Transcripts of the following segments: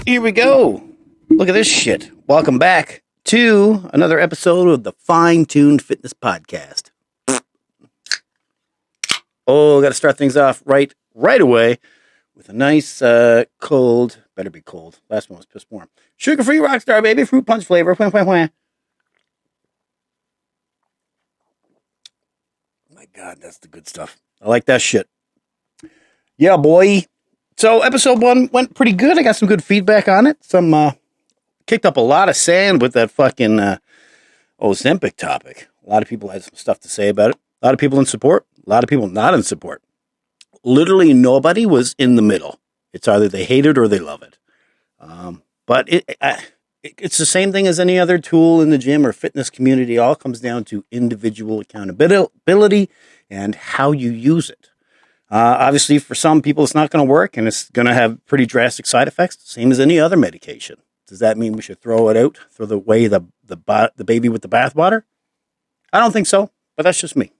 Here we go. Look at this shit. Welcome back to another episode of the Fine-Tuned Fitness Podcast. Oh, got to start things off right away with a nice cold, better be cold. Last one was piss warm. Sugar-free Rockstar, baby, fruit punch flavor. Wah, wah, wah. My God, that's the good stuff. I like that shit. Yeah, boy. So episode 1 went pretty good. I got some good feedback on it. Some kicked up a lot of sand with that fucking Ozempic topic. A lot of people had some stuff to say about it. A lot of people in support. A lot of people not in support. Literally nobody was in the middle. It's either they hate it or they love it. But it's the same thing as any other tool in the gym or fitness community. It all comes down to individual accountability and how you use it. Obviously, for some people, it's not going to work, and it's going to have pretty drastic side effects, same as any other medication. Does that mean we should throw it out, throw away the baby with the bathwater? I don't think so, but that's just me.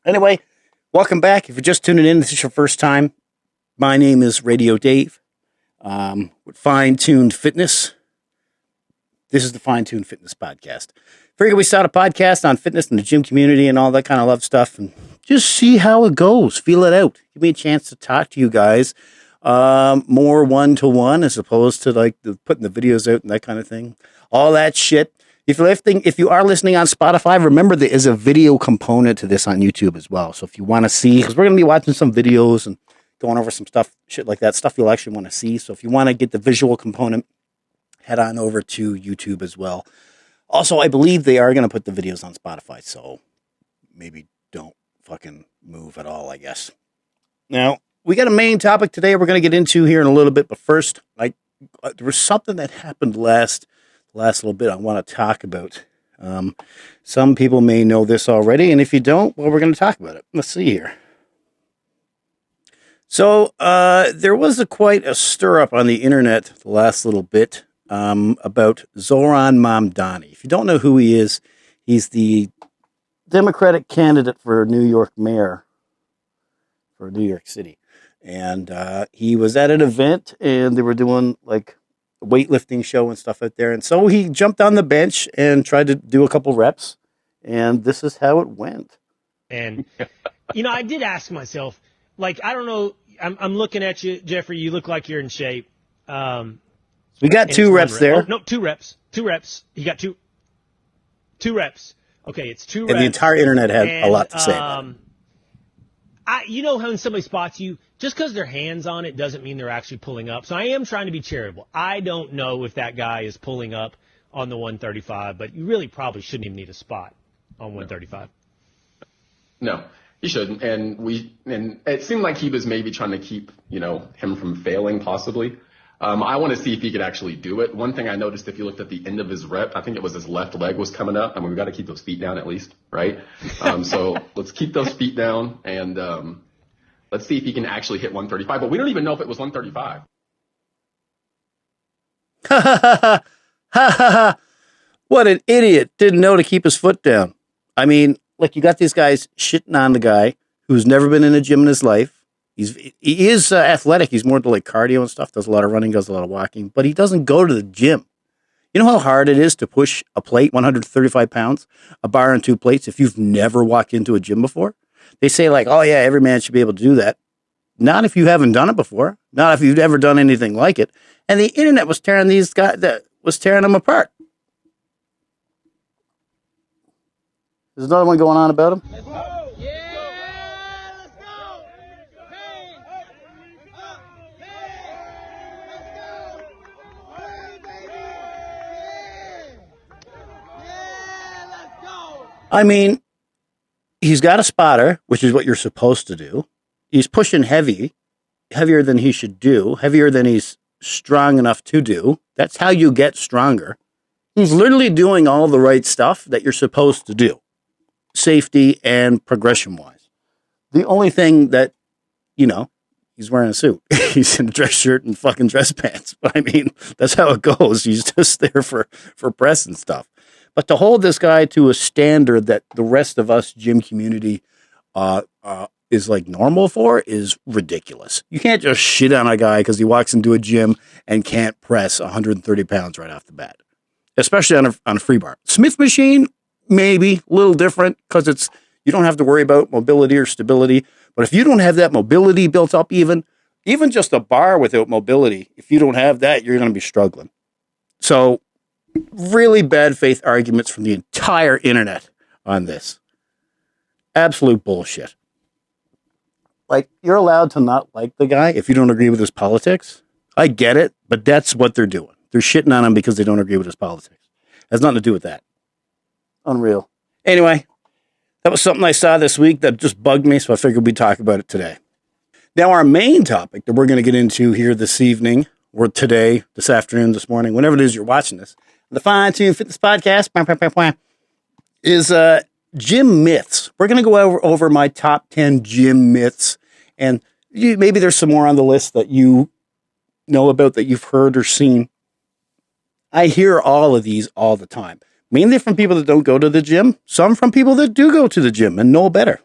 Anyway, welcome back. If you're just tuning in, this is your first time. My name is Radio Dave with Fine-Tuned Fitness. This is the Fine-Tuned Fitness Podcast. Figured we start a podcast on fitness and the gym community and all that kind of love stuff and just see how it goes. Feel it out. Give me a chance to talk to you guys more one-to-one as opposed to like putting the videos out and that kind of thing. All that shit. If you are listening on Spotify, remember there is a video component to this on YouTube as well. So if you want to see, because we're going to be watching some videos and going over some stuff, shit like that, stuff you'll actually want to see. So if you want to get the visual component, head on over to YouTube as well. Also, I believe they are going to put the videos on Spotify, so maybe don't fucking move at all, I guess. Now, we got a main topic today we're going to get into here in a little bit, but first, there was something that happened last little bit I want to talk about. Some people may know this already, and if you don't, well, we're going to talk about it. Let's see here. So, there was quite a stir-up on the internet the last little bit. About Zohran Mamdani. If you don't know who he is, he's the Democratic candidate for New York mayor for New York City. And he was at an event and they were doing like a weightlifting show and stuff out there. And so he jumped on the bench and tried to do a couple reps. And this is how it went. And, I did ask myself, like, I don't know, I'm looking at you, Jeffrey, you look like you're in shape. We got 2 reps there. Oh, no, 2 reps. 2 reps. You got 2 reps. Okay, it's 2 reps. And the entire internet had a lot to say about it. You know how when somebody spots you, just because their hands on it doesn't mean they're actually pulling up. So I am trying to be charitable. I don't know if that guy is pulling up on the 135, but you really probably shouldn't even need a spot on 135. No, he shouldn't. And it seemed like he was maybe trying to keep, him from failing possibly. I want to see if he could actually do it. One thing I noticed, if you looked at the end of his rep, I think it was his left leg was coming up. I mean, we've got to keep those feet down at least, right? So let's keep those feet down and let's see if he can actually hit 135. But we don't even know if it was 135. Ha ha ha ha ha! What an idiot! Didn't know to keep his foot down. I mean, like you got these guys shitting on the guy who's never been in a gym in his life. He is athletic. He's more into like cardio and stuff. Does a lot of running, does a lot of walking, but he doesn't go to the gym. You know how hard it is to push a plate, 135 pounds, a bar and 2 plates, if you've never walked into a gym before? They say like, oh yeah, every man should be able to do that. Not if you haven't done it before. Not if you've ever done anything like it. And the internet was tearing these guys, tearing them apart. There's another one going on about him. I mean, he's got a spotter, which is what you're supposed to do. He's pushing heavier than he should do, heavier than he's strong enough to do. That's how you get stronger. He's literally doing all the right stuff that you're supposed to do, safety and progression-wise. The only thing that, he's wearing a suit. He's in a dress shirt and fucking dress pants. But I mean, that's how it goes. He's just there for press and stuff. But to hold this guy to a standard that the rest of us gym community is like normal for is ridiculous. You can't just shit on a guy because he walks into a gym and can't press 130 pounds right off the bat, especially on a free bar. Smith machine, maybe a little different because you don't have to worry about mobility or stability. But if you don't have that mobility built up, even just a bar without mobility, if you don't have that, you're going to be struggling. So really bad faith arguments from the entire internet on this. Absolute bullshit. Like, you're allowed to not like the guy if you don't agree with his politics. I get it, but that's what they're doing. They're shitting on him because they don't agree with his politics. It has nothing to do with that. Unreal. Anyway, that was something I saw this week that just bugged me, so I figured we'd talk about it today. Now, our main topic that we're going to get into here this evening, or today, this afternoon, this morning, whenever it is you're watching this, the Fine Tune Fitness Podcast, is gym myths. We're going to go over my top 10 gym myths, and maybe there's some more on the list that you know about that you've heard or seen. I hear all of these all the time, mainly from people that don't go to the gym, some from people that do go to the gym and know better.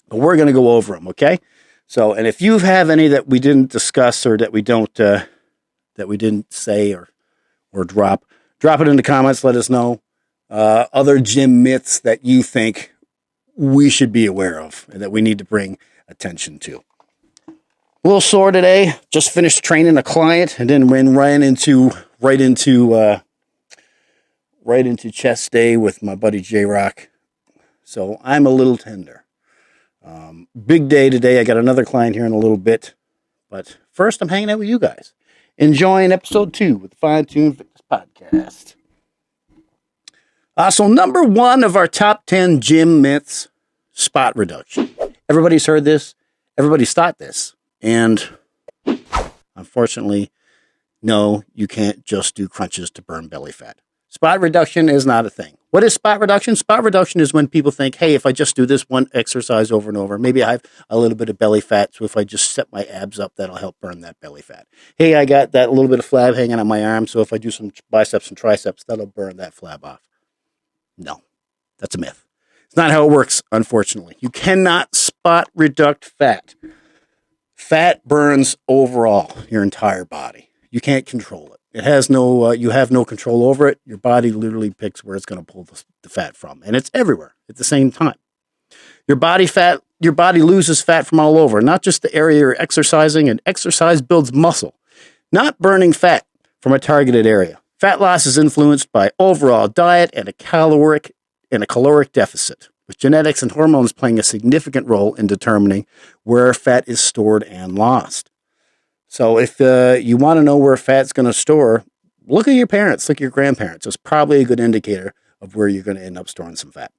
But we're going to go over them, okay? So, and if you have any that we didn't discuss or that we didn't say or drop it in the comments. Let us know. Other gym myths that you think we should be aware of and that we need to bring attention to. A little sore today. Just finished training a client and then ran right into chest day with my buddy J-Rock. So I'm a little tender. Big day today. I got another client here in a little bit. But first, I'm hanging out with you guys. Enjoying episode 2 with the Fine Tune Fitness Podcast. So number 1 of our top 10 gym myths, spot reduction. Everybody's heard this. Everybody's thought this. And unfortunately, no, you can't just do crunches to burn belly fat. Spot reduction is not a thing. What is spot reduction? Spot reduction is when people think, hey, if I just do this one exercise over and over, maybe I have a little bit of belly fat, so if I just set my abs up, that'll help burn that belly fat. Hey, I got that little bit of flab hanging on my arm, so if I do some biceps and triceps, that'll burn that flab off. No, that's a myth. It's not how it works, unfortunately. You cannot spot reduct fat. Fat burns overall, your entire body. You can't control it. It has you have no control over it. Your body literally picks where it's going to pull the fat from, and it's everywhere at the same time. Your body loses fat from all over, not just the area you're exercising, and exercise builds muscle, not burning fat from a targeted area. Fat loss is influenced by overall diet and a caloric deficit, with genetics and hormones playing a significant role in determining where fat is stored and lost. So if you want to know where fat's going to store, look at your parents, look at your grandparents. It's probably a good indicator of where you're going to end up storing some fat.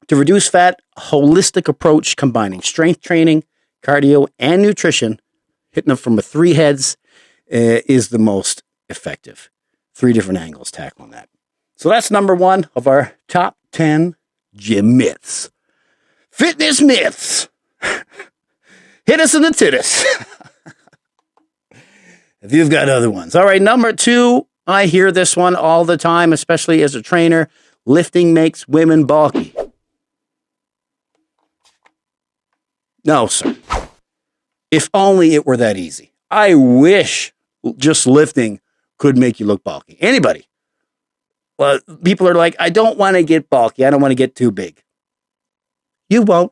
To reduce fat, a holistic approach combining strength training, cardio, and nutrition, hitting them from 3 heads, is the most effective. 3 different angles tackling that. So that's number 1 of our top 10 gym myths. Fitness myths. Hit us in the titties. If you've got other ones. All right, number 2, I hear this one all the time, especially as a trainer. Lifting makes women bulky. No, sir. If only it were that easy. I wish just lifting could make you look bulky. Anybody. Well, people are like, I don't want to get bulky. I don't want to get too big. You won't.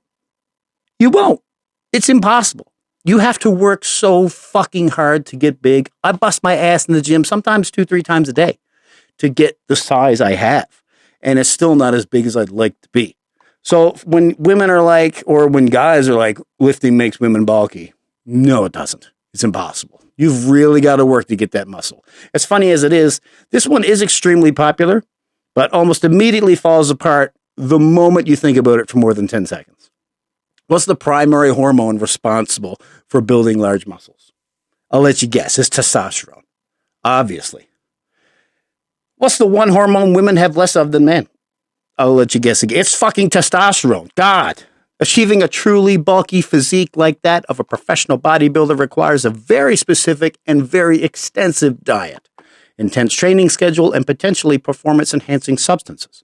You won't. It's impossible. You have to work so fucking hard to get big. I bust my ass in the gym sometimes 2-3 times a day to get the size I have. And it's still not as big as I'd like to be. So when women are like, or when guys are like, lifting makes women bulky. No, it doesn't. It's impossible. You've really got to work to get that muscle. As funny as it is, this one is extremely popular, but almost immediately falls apart the moment you think about it for more than 10 seconds. What's the primary hormone responsible for building large muscles? I'll let you guess. It's testosterone. Obviously. What's the one hormone women have less of than men? I'll let you guess again. It's fucking testosterone. God. Achieving a truly bulky physique like that of a professional bodybuilder requires a very specific and very extensive diet, intense training schedule, and potentially performance-enhancing substances.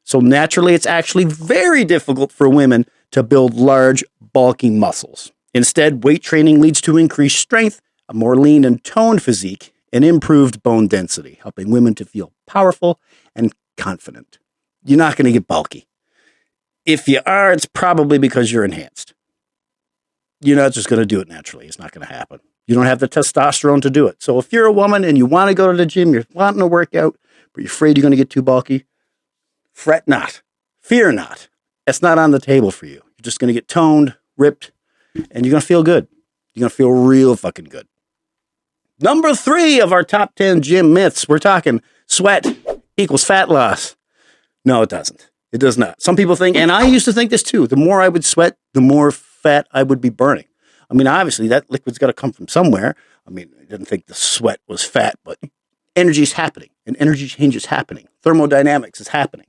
So naturally, it's actually very difficult for women to build large, bulky muscles. Instead, weight training leads to increased strength, a more lean and toned physique, and improved bone density, helping women to feel powerful and confident. You're not going to get bulky. If you are, it's probably because you're enhanced. You're not just going to do it naturally. It's not going to happen. You don't have the testosterone to do it. So if you're a woman and you want to go to the gym, you're wanting to work out, but you're afraid you're going to get too bulky, fret not. Fear not. That's not on the table for you. You're just going to get toned, ripped, and you're going to feel good. You're going to feel real fucking good. Number 3 of our top 10 gym myths. We're talking sweat equals fat loss. No, it doesn't. It does not. Some people think, and I used to think this too, the more I would sweat, the more fat I would be burning. I mean, obviously, that liquid's got to come from somewhere. I mean, I didn't think the sweat was fat, but energy's happening, and energy change is happening. Thermodynamics is happening.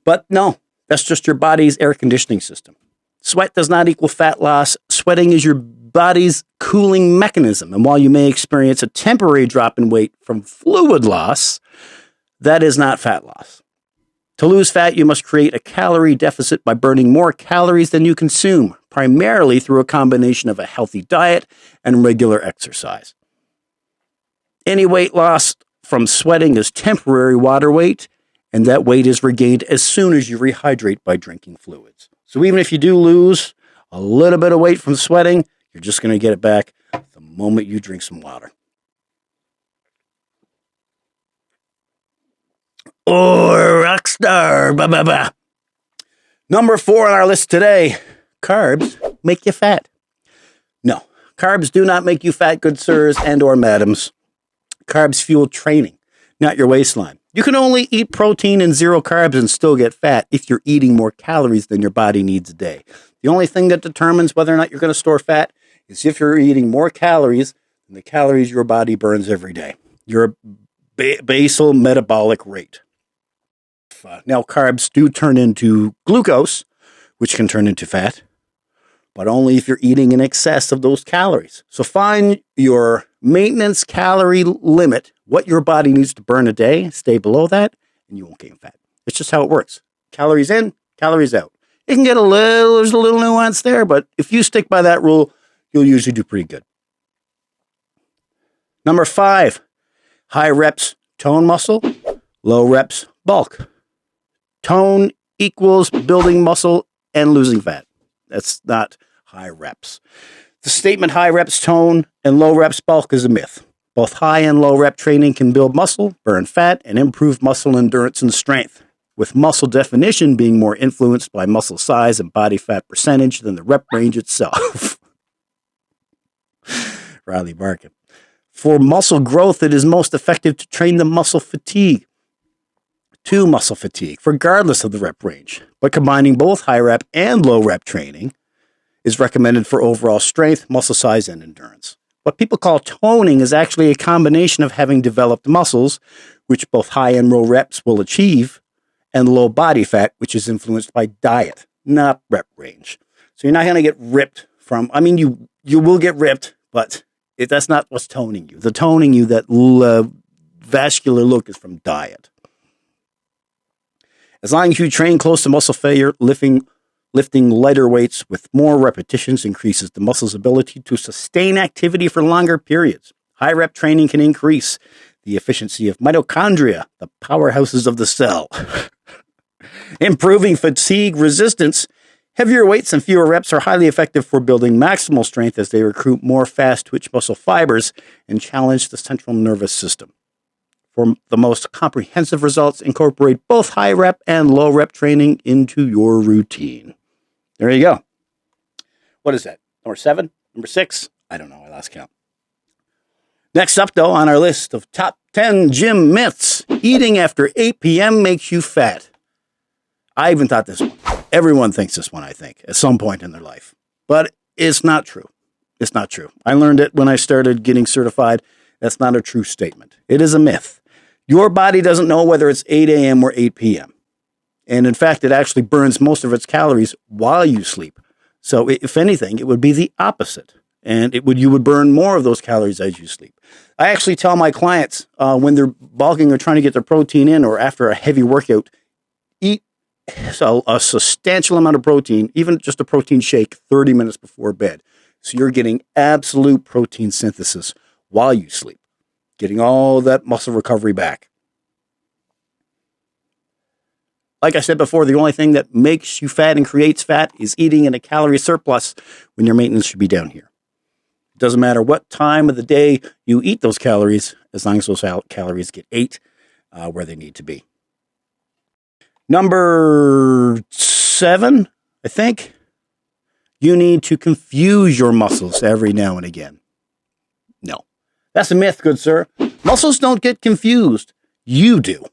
But no, that's just your body's air conditioning system. Sweat does not equal fat loss. Sweating is your body's cooling mechanism. And while you may experience a temporary drop in weight from fluid loss, that is not fat loss. To lose fat, you must create a calorie deficit by burning more calories than you consume, primarily through a combination of a healthy diet and regular exercise. Any weight loss from sweating is temporary water weight, and that weight is regained as soon as you rehydrate by drinking fluids. So even if you do lose a little bit of weight from sweating, you're just going to get it back the moment you drink some water. Oh, rockstar. Bah, bah, bah. Number 4 on our list today, carbs make you fat. No, carbs do not make you fat, good sirs and or madams. Carbs fuel training, not your waistline. You can only eat protein and 0 carbs and still get fat if you're eating more calories than your body needs a day. The only thing that determines whether or not you're going to store fat is if you're eating more calories than the calories your body burns every day. Your basal metabolic rate. Now, carbs do turn into glucose, which can turn into fat, but only if you're eating in excess of those calories. So find your maintenance calorie limit, what your body needs to burn a day, stay below that, and you won't gain fat. It's just how it works. Calories in, calories out. It can get there's a little nuance there, but if you stick by that rule, you'll usually do pretty good. Number 5, high reps, tone muscle, low reps, bulk. Tone equals building muscle and losing fat. That's not high reps. The statement high reps tone and low reps bulk is a myth. Both high and low rep training can build muscle, burn fat, and improve muscle endurance and strength, with muscle definition being more influenced by muscle size and body fat percentage than the rep range itself. Riley Barkin. For muscle growth, it is most effective to train the muscle fatigue. To muscle fatigue, regardless of the rep range. But combining both high rep and low rep training is recommended for overall strength, muscle size, and endurance. What people call toning is actually a combination of having developed muscles, which both high and low reps will achieve, and low body fat, which is influenced by diet, not rep range. So you're not going to get ripped from, you will get ripped, but that's not what's toning you. The toning you, that vascular look, is from diet. As long as you train close to muscle failure, lifting lighter weights with more repetitions increases the muscle's ability to sustain activity for longer periods. High rep training can increase the efficiency of mitochondria, the powerhouses of the cell. Improving fatigue resistance, heavier weights and fewer reps are highly effective for building maximal strength as they recruit more fast-twitch muscle fibers and challenge the central nervous system. For the most comprehensive results, incorporate both high rep and low rep training into your routine. There you go. What is that? Number 7? Number 6? I don't know. I lost count. Next up, though, on our list of top 10 gym myths, eating after 8 p.m. makes you fat. I even thought this one. Everyone thinks this one, I think, at some point in their life. But it's not true. It's not true. I learned it when I started getting certified. That's not a true statement. It is a myth. Your body doesn't know whether it's 8 a.m. or 8 p.m. And in fact, it actually burns most of its calories while you sleep. So if anything, it would be the opposite. And you would burn more of those calories as you sleep. I actually tell my clients when they're bulking or trying to get their protein in or after a heavy workout, eat a substantial amount of protein, even just a protein shake 30 minutes before bed. So you're getting absolute protein synthesis while you sleep, getting all that muscle recovery back. Like I said before, the only thing that makes you fat and creates fat is eating in a calorie surplus when your maintenance should be down here. It doesn't matter what time of the day you eat those calories, as long as those calories get ate where they need to be. Number 7, I think, you need to confuse your muscles every now and again. No, that's a myth, good sir. Muscles don't get confused. You do.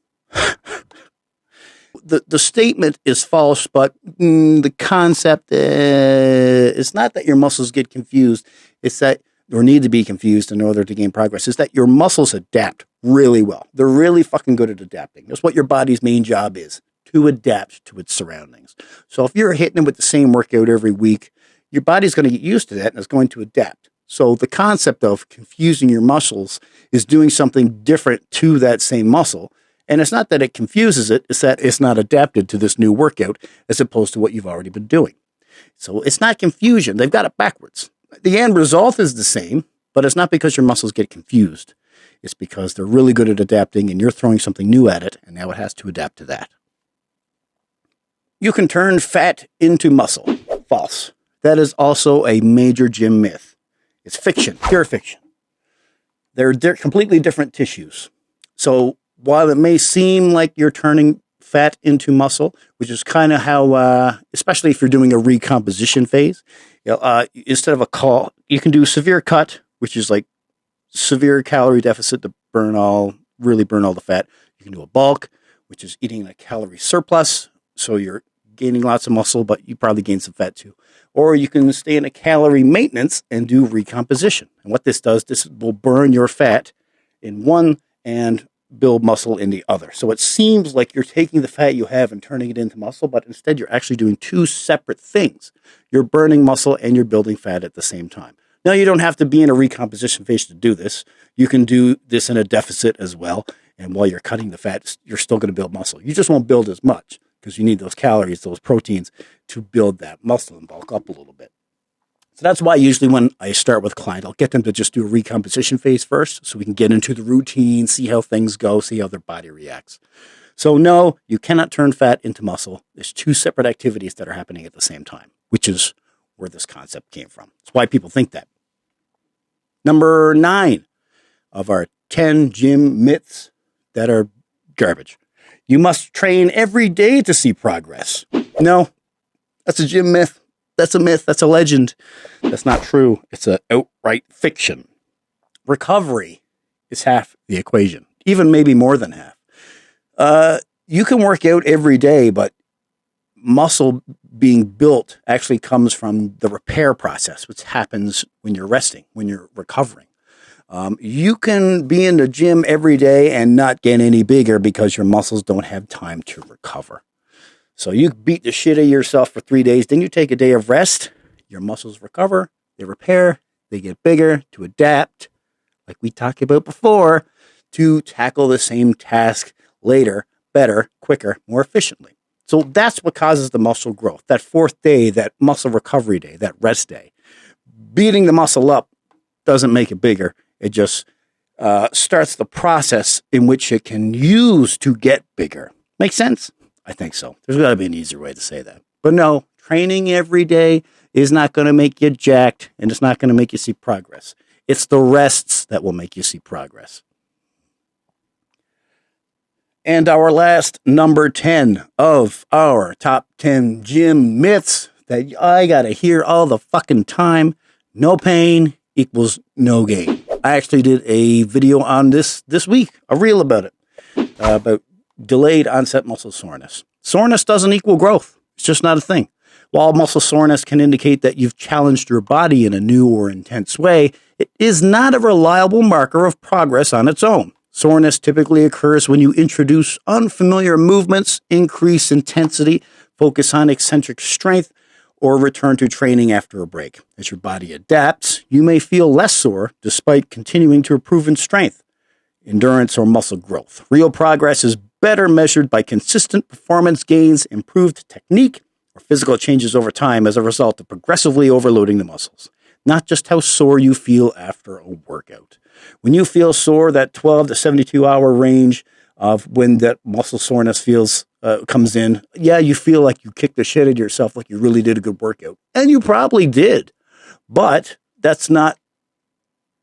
The statement is false, but the concept is not that your muscles get confused. It's that, or need to be confused in order to gain progress, is that your muscles adapt really well. They're really fucking good at adapting. That's what your body's main job is, to adapt to its surroundings. So if you're hitting it with the same workout every week, your body's going to get used to that and it's going to adapt. So the concept of confusing your muscles is doing something different to that same muscle. And it's not that it confuses it, it's that it's not adapted to this new workout as opposed to what you've already been doing. So it's not confusion. They've got it backwards. The end result is the same, but it's not because your muscles get confused. It's because they're really good at adapting and you're throwing something new at it, and now it has to adapt to that. You can turn fat into muscle. False. That is also a major gym myth. It's fiction, pure fiction. They're completely different tissues. So while it may seem like you're turning fat into muscle, which is kind of how, especially if you're doing a recomposition phase, instead of a call, you can do severe cut, which is like severe calorie deficit to really burn all the fat. You can do a bulk, which is eating a calorie surplus. So you're gaining lots of muscle, but you probably gain some fat too. Or you can stay in a calorie maintenance and do recomposition. And what this does, this will burn your fat in one and build muscle in the other. So it seems like you're taking the fat you have and turning it into muscle, but instead you're actually doing two separate things. You're burning muscle and you're building fat at the same time. Now, you don't have to be in a recomposition phase to do this. You can do this in a deficit as well. And while you're cutting the fat, you're still going to build muscle. You just won't build as much because you need those calories, those proteins to build that muscle and bulk up a little bit. So that's why usually when I start with a client, I'll get them to just do a recomposition phase first so we can get into the routine, see how things go, see how their body reacts. So no, you cannot turn fat into muscle. There's two separate activities that are happening at the same time, which is where this concept came from. It's why people think that. Number 9 of our 10 gym myths that are garbage. You must train every day to see progress. No, that's a gym myth. That's a myth. That's a legend. That's not true. It's an outright fiction. Recovery is half the equation, even maybe more than half. You can work out every day, but muscle being built actually comes from the repair process, which happens when you're resting, when you're recovering. You can be in the gym every day and not get any bigger because your muscles don't have time to recover. So you beat the shit out of yourself for 3 days, then you take a day of rest, your muscles recover, they repair, they get bigger to adapt, like we talked about before, to tackle the same task later, better, quicker, more efficiently. So that's what causes the muscle growth. That 4th day, that muscle recovery day, that rest day. Beating the muscle up doesn't make it bigger. It just starts the process in which it can use to get bigger. Make sense? I think so. There's got to be an easier way to say that. But no, training every day is not going to make you jacked, and it's not going to make you see progress. It's the rests that will make you see progress. And our last number 10 of our top 10 gym myths that I got to hear all the fucking time. No pain equals no gain. I actually did a video on this week, a reel about it, about delayed onset muscle soreness. Soreness doesn't equal growth. It's just not a thing. While muscle soreness can indicate that you've challenged your body in a new or intense way, it is not a reliable marker of progress on its own. Soreness typically occurs when you introduce unfamiliar movements, increase intensity, focus on eccentric strength, or return to training after a break. As your body adapts, you may feel less sore despite continuing to improve in strength, endurance, or muscle growth. Real progress is better measured by consistent performance gains, improved technique, or physical changes over time as a result of progressively overloading the muscles, not just how sore you feel after a workout. When you feel sore, that 12 to 72 hour range of when that muscle soreness comes in, you feel like you kicked the shit out of yourself, like you really did a good workout. And you probably did. But it's not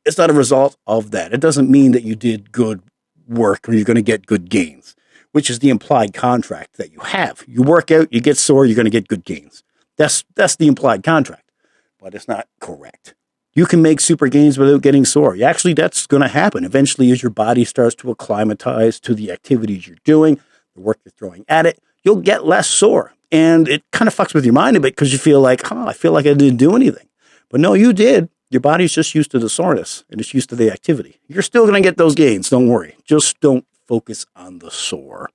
a result of that. It doesn't mean that you did good work or you're going to get good gains, which is the implied contract that you have. You work out, you get sore, you're going to get good gains. That's the implied contract, but it's not correct. You can make super gains without getting sore. Actually, that's going to happen eventually as your body starts to acclimatize to the activities you're doing, the work you're throwing at it. You'll get less sore. And it kind of fucks with your mind a bit because you feel like, I feel like I didn't do anything. But no, you did. Your body's just used to the soreness and it's used to the activity. You're still going to get those gains. Don't worry. Just don't focus on the sore.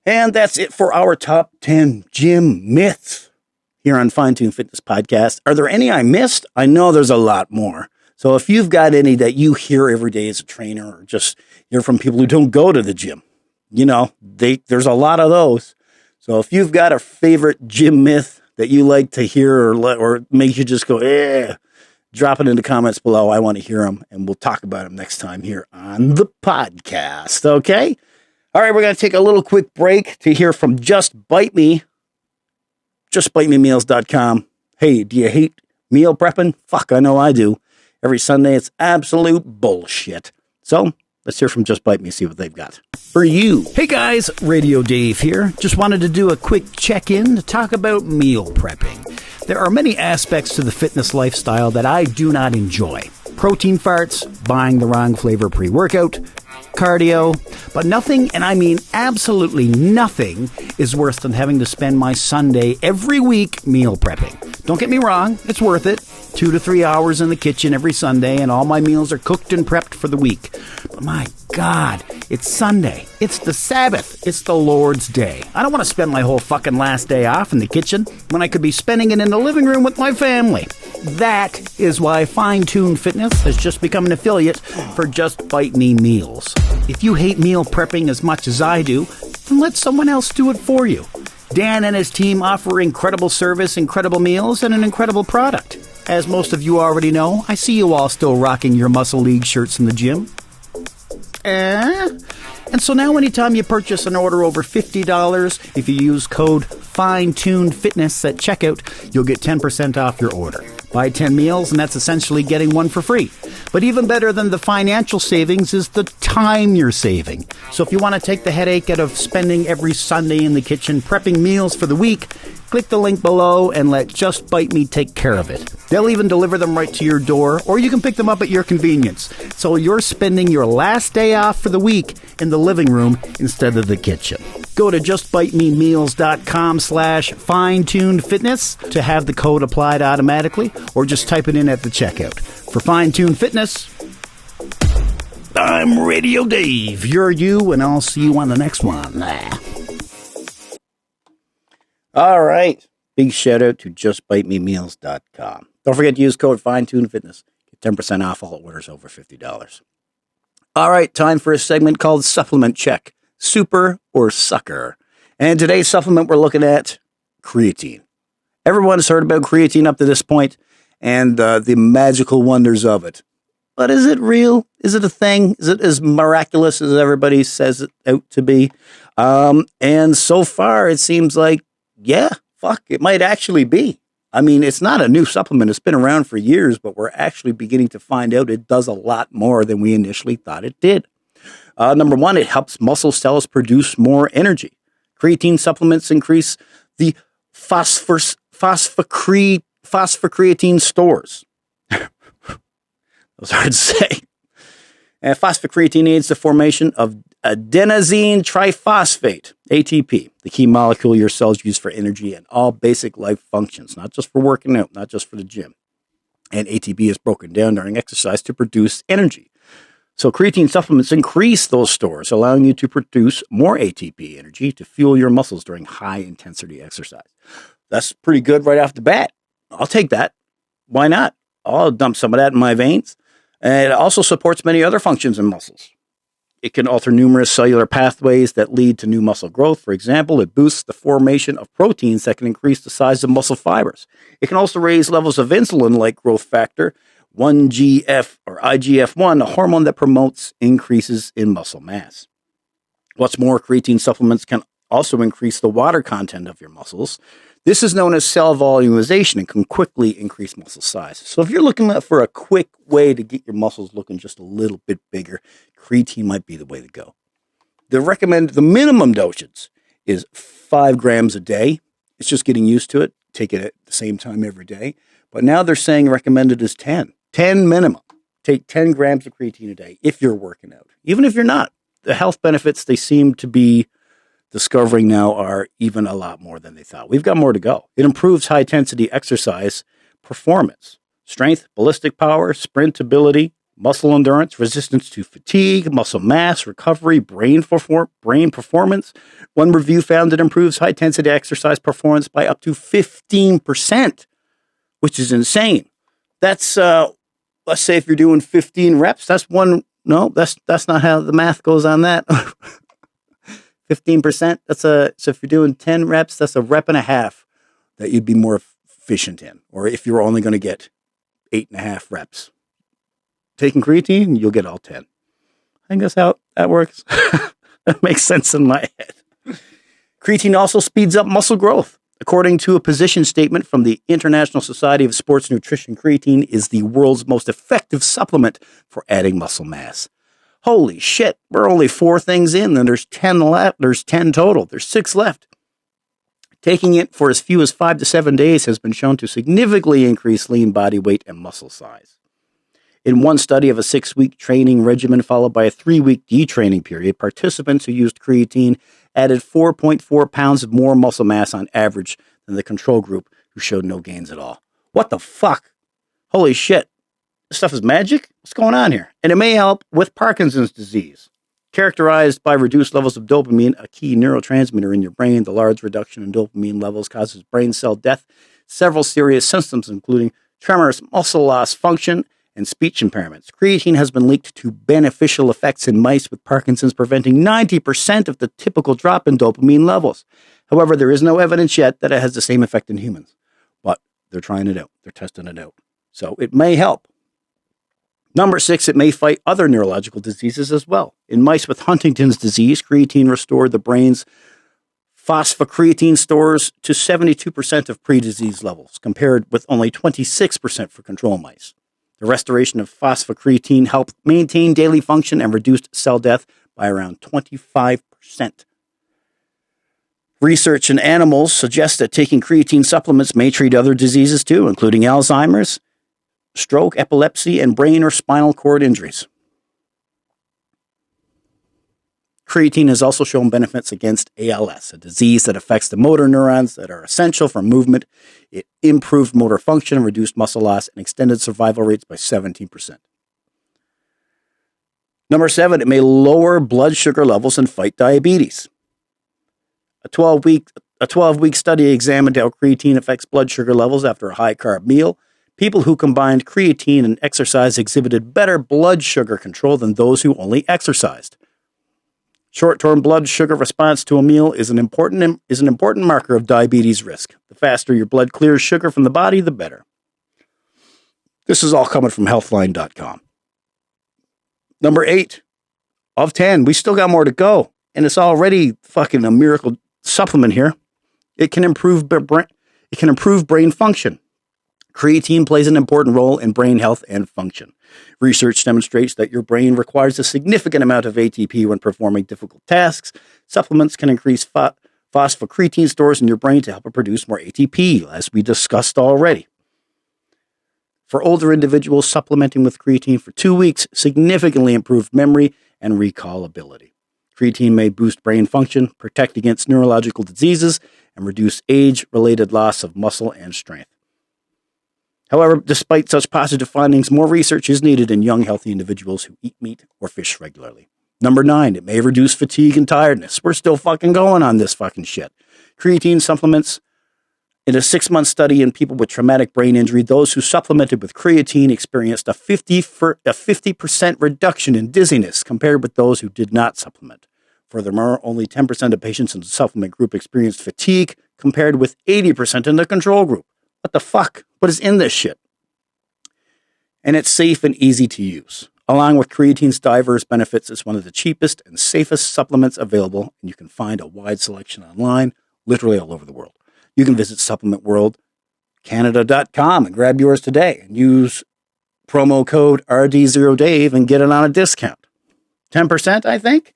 And that's it for our top 10 gym myths here on Fine Tune Fitness Podcast. Are there any I missed? I know there's a lot more. So if you've got any that you hear every day as a trainer or just hear from people who don't go to the gym, there's a lot of those. So if you've got a favorite gym myth that you like to hear or makes you just go, drop it in the comments below. I want to hear them, and we'll talk about them next time here on the podcast, okay? All right, we're going to take a little quick break to hear from Just Bite Me, justbitememeals.com. Hey, do you hate meal prepping? Fuck, I know I do. Every Sunday, it's absolute bullshit. So let's hear from Just Bite Me, see what they've got for you. Hey guys, Radio Dave here. Just wanted to do a quick check-in to talk about meal prepping. There are many aspects to the fitness lifestyle that I do not enjoy. Protein farts, buying the wrong flavor pre-workout, cardio, but nothing, and I mean absolutely nothing, is worse than having to spend my Sunday every week meal prepping. Don't get me wrong, it's worth it. 2 to 3 hours in the kitchen every Sunday, and all my meals are cooked and prepped for the week. But my God, it's Sunday. It's the Sabbath. It's the Lord's Day. I don't want to spend my whole fucking last day off in the kitchen when I could be spending it in the living room with my family. That is why Fine Tune Fitness has just become an affiliate for Just Bite Me Meals. If you hate meal prepping as much as I do, then let someone else do it for you. Dan and his team offer incredible service, incredible meals, and an incredible product. As most of you already know, I see you all still rocking your Muscle League shirts in the gym. And so now anytime you purchase an order over $50, if you use code FINETUNEDFITNESS at checkout, you'll get 10% off your order. Buy 10 meals, and that's essentially getting one for free. But even better than the financial savings is the time you're saving. So if you want to take the headache out of spending every Sunday in the kitchen prepping meals for the week, click the link below and let Just Bite Me take care of it. They'll even deliver them right to your door, or you can pick them up at your convenience. So you're spending your last day off for the week in the living room instead of the kitchen. Go to justbitememeals.com/fine-tuned-fitness to have the code applied automatically, or just type it in at the checkout. For Fine Tune Fitness, I'm Radio Dave. You're you, and I'll see you on the next one. All right. Big shout out to justbitememeals.com. Don't forget to use code FINETUNEDFITNESS. Get 10% off all orders over $50. All right, time for a segment called Supplement Check. Super or sucker. And today's supplement we're looking at creatine. Everyone's heard about creatine up to this point and the magical wonders of it. But is it real? Is it a thing? Is it as miraculous as everybody says it out to be? And so far it seems like, it might actually be. I mean, it's not a new supplement. It's been around for years, but we're actually beginning to find out it does a lot more than we initially thought it did. Number one, it helps muscle cells produce more energy. Creatine supplements increase the phosphocreatine stores. That was hard to say. And phosphocreatine aids the formation of adenosine triphosphate, ATP, the key molecule your cells use for energy and all basic life functions, not just for working out, not just for the gym. And ATP is broken down during exercise to produce energy. So creatine supplements increase those stores, allowing you to produce more ATP energy to fuel your muscles during high-intensity exercise. That's pretty good right off the bat. I'll take that. Why not? I'll dump some of that in my veins. And it also supports many other functions in muscles. It can alter numerous cellular pathways that lead to new muscle growth. For example, it boosts the formation of proteins that can increase the size of muscle fibers. It can also raise levels of insulin like growth factor 1GF or IGF-1, a hormone that promotes increases in muscle mass. What's more, creatine supplements can also increase the water content of your muscles. This is known as cell volumization and can quickly increase muscle size. So if you're looking for a quick way to get your muscles looking just a little bit bigger, creatine might be the way to go. The minimum dosage is 5 grams a day. It's just getting used to it. Take it at the same time every day. But now they're saying recommended is 10. 10 minimum. Take 10 grams of creatine a day if you're working out. Even if you're not. The health benefits they seem to be discovering now are even a lot more than they thought. We've got more to go. It improves high-intensity exercise performance, strength, ballistic power, sprint ability, muscle endurance, resistance to fatigue, muscle mass, recovery, brain performance. One review found it improves high-intensity exercise performance by up to 15%, which is insane. That's, let's say if you're doing 15 reps, that's not how the math goes on that. 15%, so if you're doing 10 reps, that's a rep and a half that you'd be more efficient in. Or if you're only going to get 8.5 reps. Taking creatine, you'll get all 10. I think that's how that works. That makes sense in my head. Creatine also speeds up muscle growth. According to a position statement from the International Society of Sports Nutrition, creatine is the world's most effective supplement for adding muscle mass. Holy shit, we're only 4 things in, and there's 10 left. There's 10 total. There's 6 left. Taking it for as few as 5 to 7 days has been shown to significantly increase lean body weight and muscle size. In one study of a 6-week training regimen followed by a 3-week detraining period, participants who used creatine added 4.4 pounds of more muscle mass on average than the control group, who showed no gains at all. What the fuck? Holy shit. This stuff is magic? What's going on here? And it may help with Parkinson's disease. Characterized by reduced levels of dopamine, a key neurotransmitter in your brain, the large reduction in dopamine levels causes brain cell death. Several serious symptoms, including tremors, muscle loss, function, and speech impairments. Creatine has been linked to beneficial effects in mice with Parkinson's, preventing 90% of the typical drop in dopamine levels. However, there is no evidence yet that it has the same effect in humans. But they're trying it out. They're testing it out. So it may help. Number 6, it may fight other neurological diseases as well. In mice with Huntington's disease, creatine restored the brain's phosphocreatine stores to 72% of pre-disease levels, compared with only 26% for control mice. The restoration of phosphocreatine helped maintain daily function and reduced cell death by around 25%. Research in animals suggests that taking creatine supplements may treat other diseases too, including Alzheimer's, stroke, epilepsy, and brain or spinal cord injuries. Creatine has also shown benefits against ALS, a disease that affects the motor neurons that are essential for movement. It improved motor function, reduced muscle loss, and extended survival rates by 17%. Number 7, it may lower blood sugar levels and fight diabetes. A 12-week study examined how creatine affects blood sugar levels after a high-carb meal. People who combined creatine and exercise exhibited better blood sugar control than those who only exercised. Short-term blood sugar response to a meal is an important marker of diabetes risk. The faster your blood clears sugar from the body, the better. This is all coming from healthline.com. Number 8 of 10. We still got more to go, and it's already fucking a miracle supplement here. It can improve brain function. Creatine plays an important role in brain health and function. Research demonstrates that your brain requires a significant amount of ATP when performing difficult tasks. Supplements can increase phosphocreatine stores in your brain to help it produce more ATP, as we discussed already. For older individuals, supplementing with creatine for 2 weeks significantly improved memory and recall ability. Creatine may boost brain function, protect against neurological diseases, and reduce age-related loss of muscle and strength. However, despite such positive findings, more research is needed in young, healthy individuals who eat meat or fish regularly. Number 9, it may reduce fatigue and tiredness. We're still fucking going on this fucking shit. Creatine supplements In a 6-month study in people with traumatic brain injury, those who supplemented with creatine experienced a 50% reduction in dizziness compared with those who did not supplement. Furthermore, only 10% of patients in the supplement group experienced fatigue compared with 80% in the control group. What the fuck? What is in this shit? And it's safe and easy to use. Along with creatine's diverse benefits, it's one of the cheapest and safest supplements available, and you can find a wide selection online, literally all over the world. You can visit supplementworldcanada.com and grab yours today and use promo code RD0Dave and get it on a discount. 10%, I think?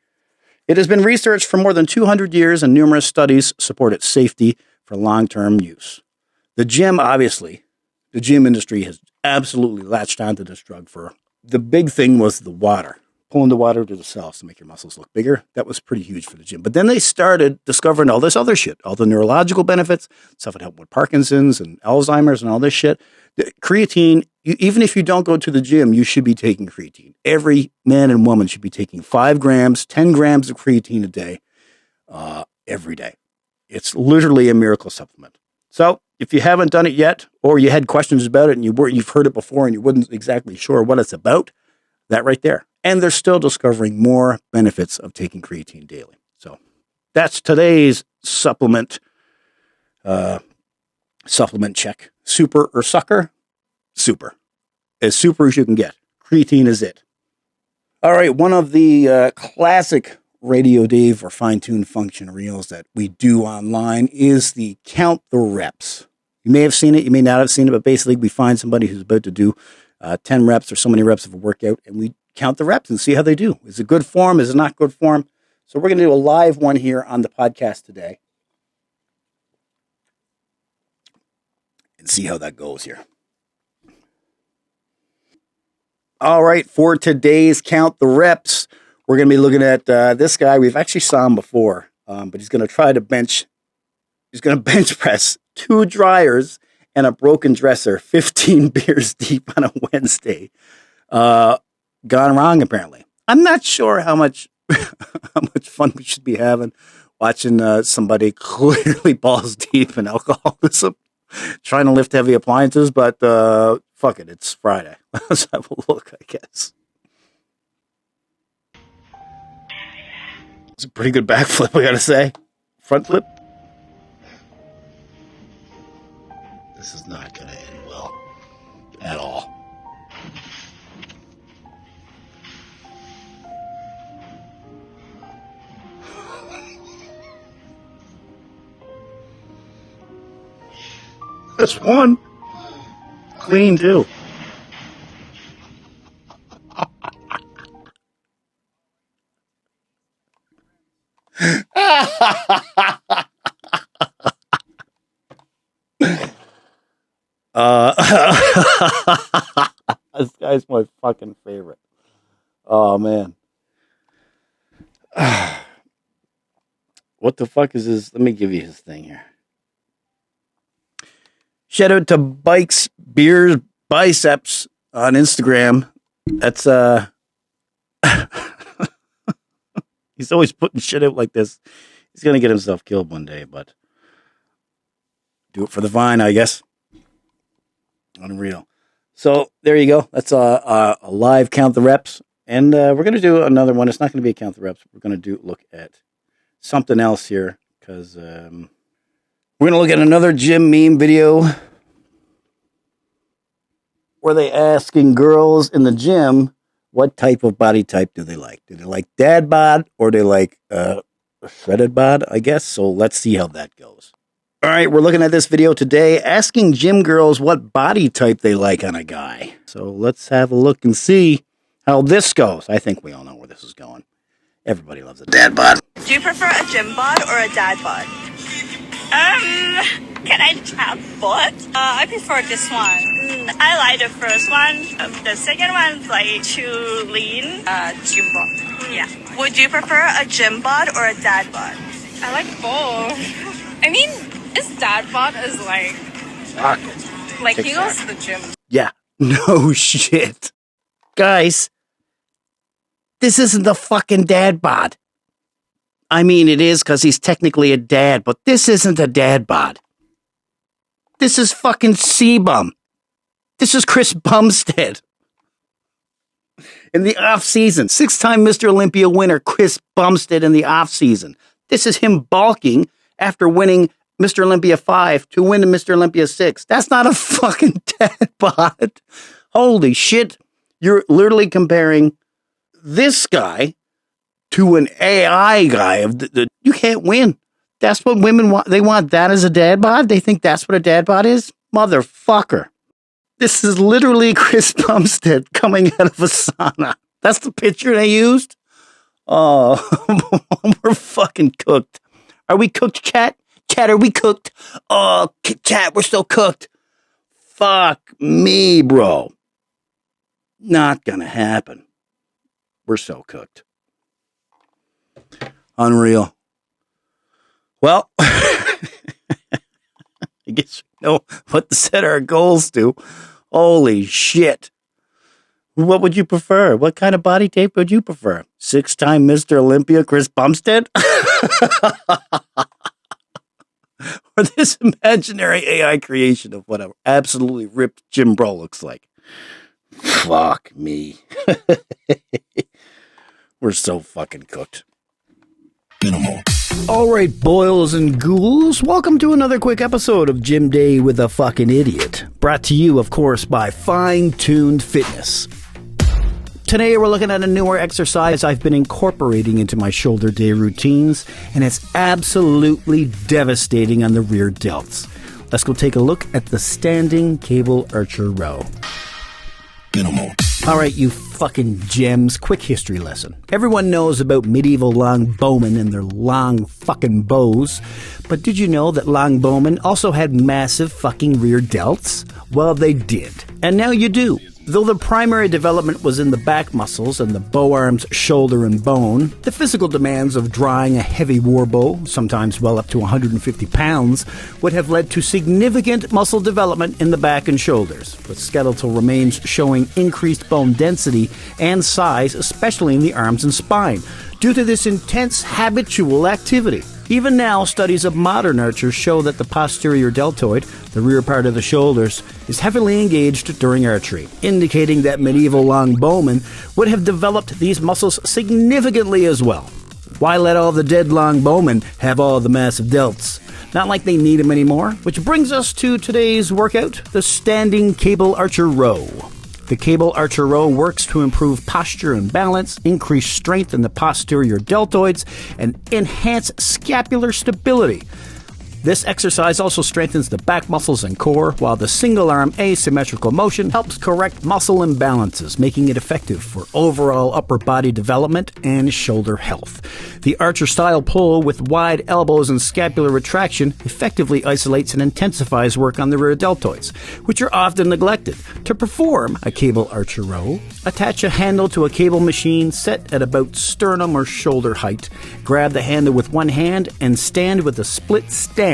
It has been researched for more than 200 years and numerous studies support its safety for long-term use. The gym industry has absolutely latched onto this drug for, the big thing was the water. Pulling the water to the cells to make your muscles look bigger. That was pretty huge for the gym. But then they started discovering all this other shit, all the neurological benefits, stuff that help with Parkinson's and Alzheimer's and all this shit. The creatine, even if you don't go to the gym, you should be taking creatine. Every man and woman should be taking 5 grams, 10 grams of creatine a day, every day. It's literally a miracle supplement. So if you haven't done it yet, or you had questions about it and you've heard it before and you wasn't exactly sure what it's about, that right there. And they're still discovering more benefits of taking creatine daily. So that's today's supplement check. Super or sucker? Super. As super as you can get. Creatine is it. All right, one of the classic Radio Dave or fine-tuned function reels that we do online is the Count the Reps. You may have seen it, you may not have seen it, but basically we find somebody who's about to do 10 reps or so many reps of a workout, and we count the reps and see how they do. Is it good form? Is it not good form? So we're going to do a live one here on the podcast today and see how that goes here. All right, for today's Count the Reps, we're going to be looking at this guy. We've actually saw him before, but he's going to try to bench press 2 dryers and a broken dresser, 15 beers deep on a Wednesday. Gone wrong, apparently. I'm not sure how much fun we should be having watching somebody clearly balls deep in alcoholism trying to lift heavy appliances, but fuck it, it's Friday. Let's have a look, I guess. It's a pretty good backflip, I gotta say. Front flip. This is not gonna end well at all. That's one. Clean, too. This guy's my fucking favorite. Oh, man. What the fuck is this? Let me give you his thing here. Shout out to Bikes, Beers, Biceps on Instagram. That's, he's always putting shit out like this. He's going to get himself killed one day, but do it for the vine, I guess. Unreal. So there you go. That's a live Count the Reps. And we're going to do another one. It's not going to be a Count the Reps. We're going to look at something else here because we're going to look at another gym meme video where they asking girls in the gym what type of body type do they like. Do they like dad bod or do they like shredded bod, I guess? So let's see how that goes. All right, we're looking at this video today asking gym girls what body type they like on a guy. So let's have a look and see how this goes. I think we all know where this is going. Everybody loves a dad bod. Do you prefer a gym bod or a dad bod? Can I have both? I prefer this one. I like the first one. The second one's like too lean. Gym bod. Yeah. Would you prefer a gym bod or a dad bod? I like both. I mean, his dad bod is like he goes to the gym. Yeah. No shit. Guys, this isn't the fucking dad bod. I mean, it is because he's technically a dad, but this isn't a dad bod. This is fucking C-Bum. This is Chris Bumstead. In the off-season, 6-time Mr. Olympia winner Chris Bumstead in the off-season. This is him balking after winning Mr. Olympia 5 to win Mr. Olympia 6. That's not a fucking dad bod. Holy shit. You're literally comparing this guy to an AI guy. You can't win. That's what women want. They want that as a dad bod? They think that's what a dad bod is? Motherfucker. This is literally Chris Bumstead coming out of a sauna. That's the picture they used? Oh, we're fucking cooked. Are we cooked, chat? Chat, are we cooked? Oh, chat, we're still cooked. Fuck me, bro. Not gonna happen. We're so cooked. Unreal. Well, I guess we know what to set our goals to. Holy shit. What would you prefer? What kind of body tape would you prefer? 6-time Mr. Olympia Chris Bumstead? Or this imaginary AI creation of whatever absolutely ripped Jim Bro looks like? Fuck me. We're so fucking cooked. Minimal. All right, boils and ghouls, welcome to another quick episode of Gym Day with a Fucking Idiot. Brought to you, of course, by Fine Tuned Fitness. Today we're looking at a newer exercise I've been incorporating into my shoulder day routines, and it's absolutely devastating on the rear delts. Let's go take a look at the standing cable archer row. Minimal. All right, you fucking gems, quick history lesson. Everyone knows about medieval longbowmen and their long fucking bows, but did you know that longbowmen also had massive fucking rear delts? Well, they did. And now you do. Though the primary development was in the back muscles and the bow arm's shoulder and bone, the physical demands of drawing a heavy war bow, sometimes well up to 150 pounds, would have led to significant muscle development in the back and shoulders, with skeletal remains showing increased bone density and size, especially in the arms and spine, due to this intense habitual activity. Even now, studies of modern archers show that the posterior deltoid, the rear part of the shoulders, is heavily engaged during archery, indicating that medieval longbowmen would have developed these muscles significantly as well. Why let all the dead longbowmen have all the massive delts? Not like they need them anymore. Which brings us to today's workout, the standing cable archer row. The cable archer row works to improve posture and balance, increase strength in the posterior deltoids, and enhance scapular stability. This exercise also strengthens the back muscles and core, while the single-arm asymmetrical motion helps correct muscle imbalances, making it effective for overall upper body development and shoulder health. The archer-style pull with wide elbows and scapular retraction effectively isolates and intensifies work on the rear deltoids, which are often neglected. To perform a cable archer row, attach a handle to a cable machine set at about sternum or shoulder height. Grab the handle with one hand and stand with a split stance,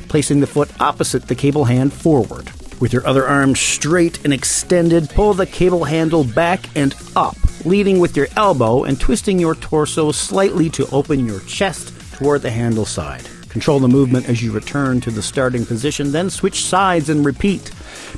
placing the foot opposite the cable hand forward. With your other arm straight and extended, pull the cable handle back and up, leading with your elbow and twisting your torso slightly to open your chest toward the handle side. Control the movement as you return to the starting position, then switch sides and repeat.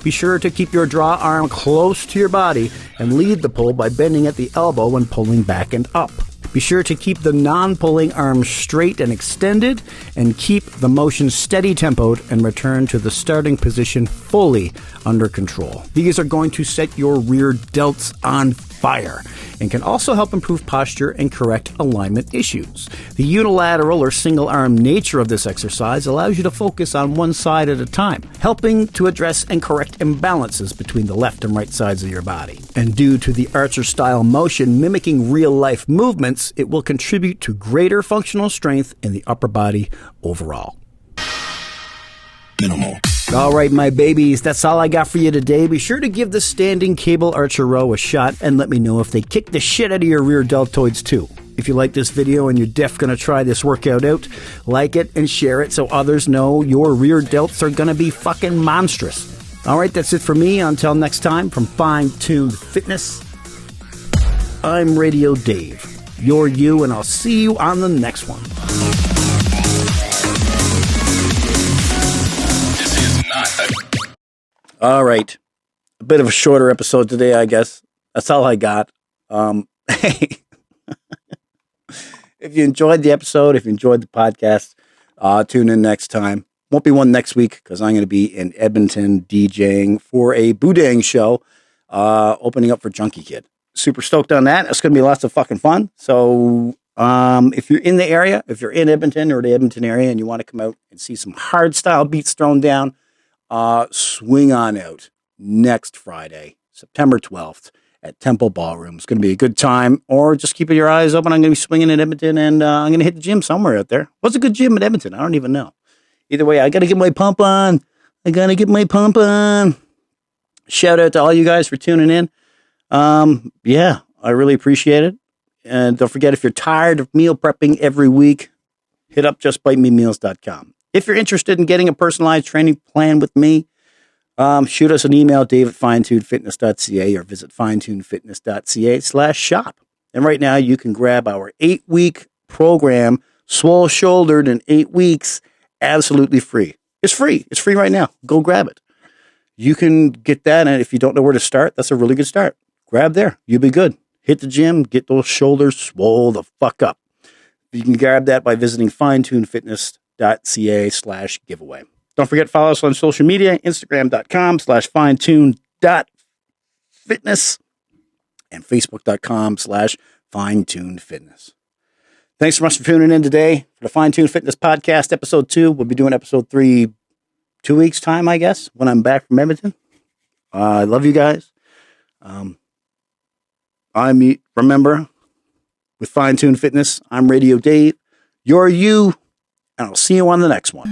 Be sure to keep your draw arm close to your body and lead the pull by bending at the elbow when pulling back and up. Be sure to keep the non-pulling arm straight and extended, and keep the motion steady tempoed and return to the starting position fully under control. These are going to set your rear delts on fire and can also help improve posture and correct alignment issues. The unilateral or single arm nature of this exercise allows you to focus on one side at a time, helping to address and correct imbalances between the left and right sides of your body. And due to the archer style motion mimicking real life movements, it will contribute to greater functional strength in the upper body overall. Minimal. All right, my babies, that's all I got for you today. Be sure to give the standing cable archer row a shot and let me know if they kick the shit out of your rear deltoids too. If you like this video and you're deaf going to try this workout out, like it and share it so others know your rear delts are going to be fucking monstrous. All right, that's it for me. Until next time, from Fine Tuned Fitness, I'm Radio Dave. You're you, and I'll see you on the next one. This is not a All right. A bit of a shorter episode today, I guess. That's all I got. Hey, if you enjoyed the episode, if you enjoyed the podcast, tune in next time. Won't be one next week because I'm going to be in Edmonton DJing for a Boudang show, opening up for Junkie Kid. Super stoked on that. It's going to be lots of fucking fun. So if you're in the area, if you're in Edmonton or the Edmonton area and you want to come out and see some hard style beats thrown down, swing on out next Friday, September 12th at Temple Ballroom. It's going to be a good time. Or just keeping your eyes open. I'm going to be swinging in Edmonton and I'm going to hit the gym somewhere out there. What's a good gym in Edmonton? I don't even know. Either way, I got to get my pump on. Shout out to all you guys for tuning in. Yeah, I really appreciate it. And don't forget, if you're tired of meal prepping every week, hit up justbitememeals.com. If you're interested in getting a personalized training plan with me, shoot us an email, dave@finetunefitness.ca, or visit finetunefitness.ca/shop. And right now, you can grab our 8-week program, Swole Shouldered in 8 weeks, absolutely free. It's free. It's free right now. Go grab it. You can get that, and if you don't know where to start, that's a really good start. Grab there. You'll be good. Hit the gym. Get those shoulders swole the fuck up. You can grab that by visiting finetunefitness.ca/giveaway. Don't forget to follow us on social media, Instagram.com/finetune.fitness and Facebook.com/finetunefitness. Thanks so much for tuning in today for the Fine Tune Fitness Podcast, Episode 2. We'll be doing Episode 3 2 weeks' time, I guess, when I'm back from Edmonton. I love you guys. Remember, with Fine Tune Fitness, I'm Radio Dave. You're you, and I'll see you on the next one.